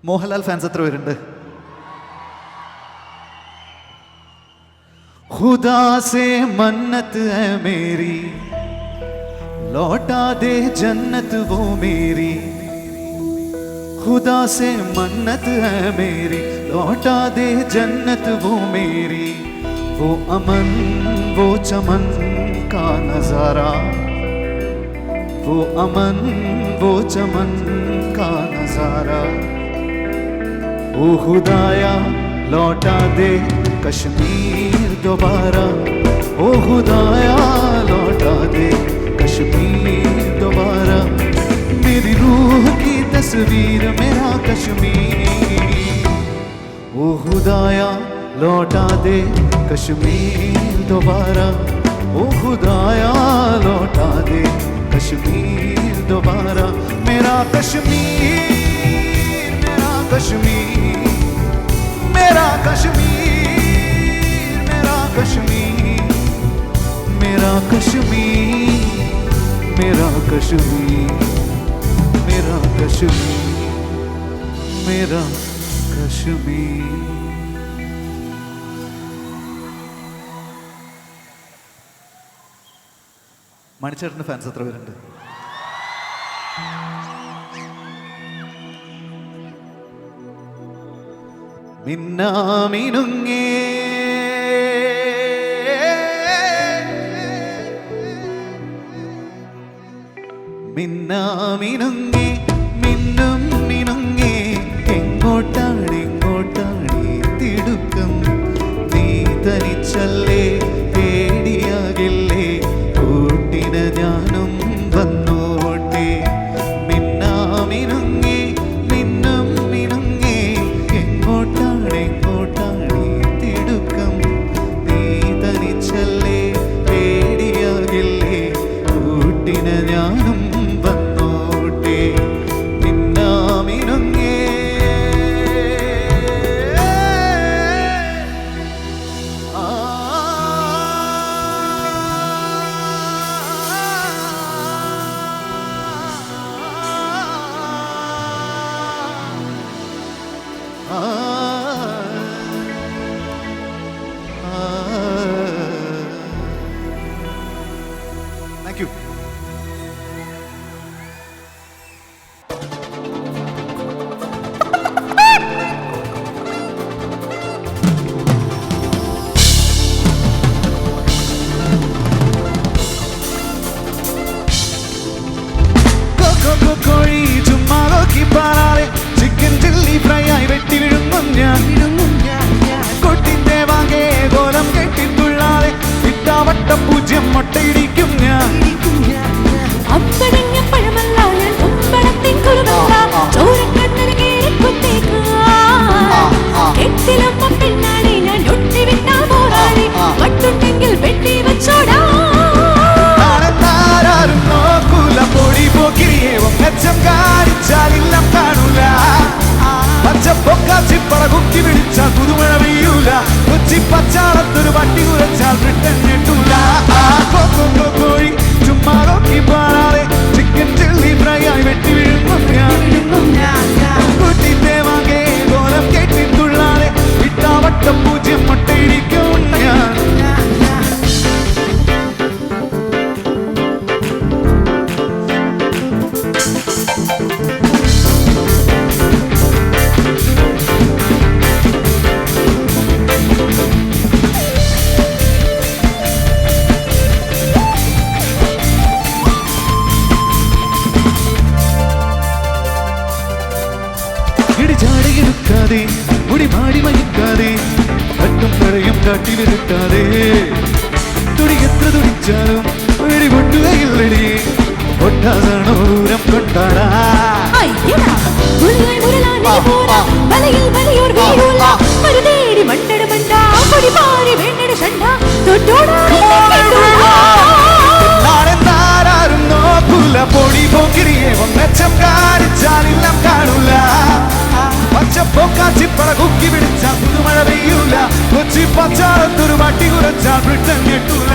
Mohanlal fans എത്ര പേരുണ്ട്? खुदा से मन्नत है मेरी, लौटा दे जन्नत वो मेरी। खुदा से मन्नत है मेरी, लौटा दे जन्नत वो मेरी। वो अमन वो चमन का नजारा, वो अमन वो चमन का नजारा। ओ खुदाया लौटा दे कश्मीर दोबारा, ओ खुदाया लौटा दे कश्मीर दोबारा। मेरी रूह की तस्वीर मेरा कश्मीर, ओ खुदाया लौटा दे कश्मीर दोबारा, ओ खुदाया लौटा दे कश्मीर दोबारा। मेरा कश्मीर मेरा कश्मीर मेरा कश्मीर मेरा कश्मीर मेरा कश्मीर मेरा कश्मीर मेरा कश्मीर मेरा कश्मीर। മണിച്ചേട്ടൻ്റെ ഫാൻസ് എത്ര പേരുണ്ട്? മിന്നാമിനുങ്ങേ മിന്നാമിനുങ്ങേ മിന്നും മിനുങ്ങേ, എങ്ങോട്ടാണ് എങ്ങോട്ടാണ് തിടുക്കം? നീ തനിച്ചല്ലേ പേടിയാകില്ലേ, കൂട്ടിന് ഞാനും വന്നോട്ടെ. മിന്നാമിനുങ്ങേ മിന്നും മിനുങ്ങേ, എങ്ങോട്ടാണ് എങ്ങോട്ടാണ് തിടുക്കം? നീ തനിച്ചല്ലേ പേടിയാകില്ലേ, കൂട്ടിന് ഞാനും വന്നോട്ടെ. മിന്നാമിനുങ്ങേ Thank you. കോഴി ചുമ്മാ നോക്കി പാറാതെ, ചിക്കൻ ചില്ലി ഫ്രൈ ആയി വെട്ടി വിഴുങ്ങും ഞാൻ. കൊട്ടിന്റെ വാങ്ങേ കോലം കെട്ടിത്തുള്ളാതെ, ഇട്ടാവട്ട പൂജ്യം മുട്ടയിടിക്കും ഞാൻ. പൊടി പോക്കിരിയെ ഒന്നച്ചം കാണിച്ചാലില്ലം കാണൂല. പച്ചപ്പൊക്കാച്ചിപ്പട കുക്കി പിടിച്ചാൽ പുതുമഴ പെയ്യൂല. കൊച്ചി പച്ചാളത്തൊരു പട്ടി കുരച്ചാൽ ബ്രിട്ടൻ ഞെട്ടൂല. കോഴി ചുമ്മാ നോക്കി പാടാതെ, ചിക്കൻ ചില്ലി ഫ്രൈ ആയി വെട്ടി വിഴുങ്ങും ഞാൻ. കുട്ടിത്തെ വാങ്ങേ കോലം കെട്ടിത്തുള്ളാതെ, ഇട്ടാവട്ടം പൂജ്യം മുട്ടയിടിക്കും ഞാൻ. ഇടിചാടിയെടുക്കാതെ, മുടി മാടി മയക്കാതെ, കട്ടും കടയും കാട്ടിലെടുക്കാതെ, തുടി എത്ര തുടിച്ചാലും വെടി പൊട്ടുകയില്ലടി. ഒട്ടാതാണോ ദൂരം കൊണ്ടാടാ എന്നാരും നോക്കൂല. പൊടി പോക്കിരിയെ ഒന്നച്ചം കാണിച്ചാലില്ലം കാണൂല. പച്ചപ്പൊക്കാച്ചിപ്പട കുക്കി പിടിച്ചാൽ പുതുമഴ പെയ്യൂല. കൊച്ചി പച്ചാളത്തൊരു പട്ടി കുരച്ചാൽ ബ്രിട്ടൻ ഞെട്ടൂല.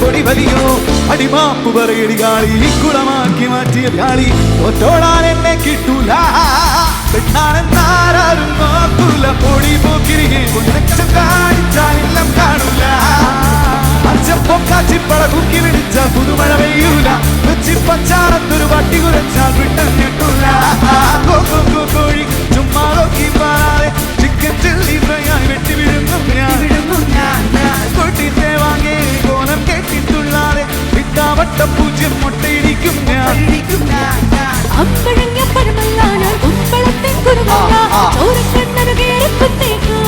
പൊടി വലിയോ അടിമാപ്പ് പറയടി കാളി കുളമാക്കി മാറ്റിയ വ്യാളി തോറ്റോടാൻ എന്നെ കിട്ടൂല പെണ്ണാണെന്നാരും നോക്കൂല പൊടി പോക്കിരികെ കൊണ്ടച്ചം കാണിച്ചാലെല്ലാം കാണൂല അച്ചപ്പൊക്കാച്ചിപ്പട കുക്കി പിടിച്ച പുതുമഴ പെയ്യൂല വെച്ചിപ്പച്ചാറത്തൊരു വട്ടി കുരച്ചാൽ വിട്ടം ഞെട്ടൂല കോഴി ചുമ്മാ നോക്കി പാറാതെ ചിക്കൻ ചില്ലി ഫ്രൈ ആയി വെട്ടി വിഴുങ്ങും ഞാൻ കൊട്ടിത്തെ വാങ്ങി കോലം കെട്ടിത്തുള്ളാതെ ഇട്ടാവട്ട പൂജ്യം മുട്ടയിടിക്കും ഞാൻ അമ്പഴങ്ങ പഴമല്ലാന ഉമ്പളത്തെ കുരുമല്ല ചോരക്കണ്ണനു കേറിപ്പത്തേക്കാ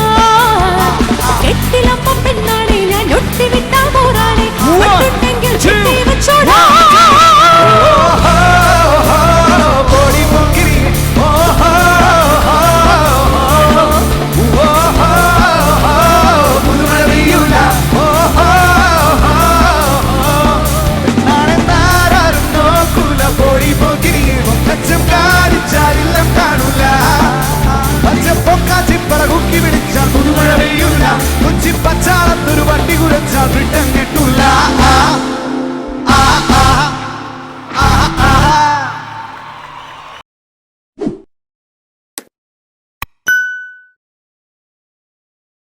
കെട്ടിലമ്മ പെണ്ണാണെ ഞാൻ ഒട്ടി വിട്ടാ പോരാണെ ഒട്ടുണ്ടെങ്കിൽ ചുറ്റി വെച്ചോടാ പൊടി പോക്കിരി പുതുമഴ പെയ്യൂല പെണ്ണാണെന്നാരും നോക്കൂല പൊടി പോക്കിരി ഒക്കച്ചം കാണിച്ചാലെല്ലാം കാണൂല പച്ചപ്പൊക്കാച്ചിപ്പട കുക്കി പിടിച്ചാൽ പുതുമഴ പെയ്യൂല കൊച്ചി പച്ചാളത്തൊരു വണ്ടി കുരച്ചാൽ ബ്രിട്ടൻ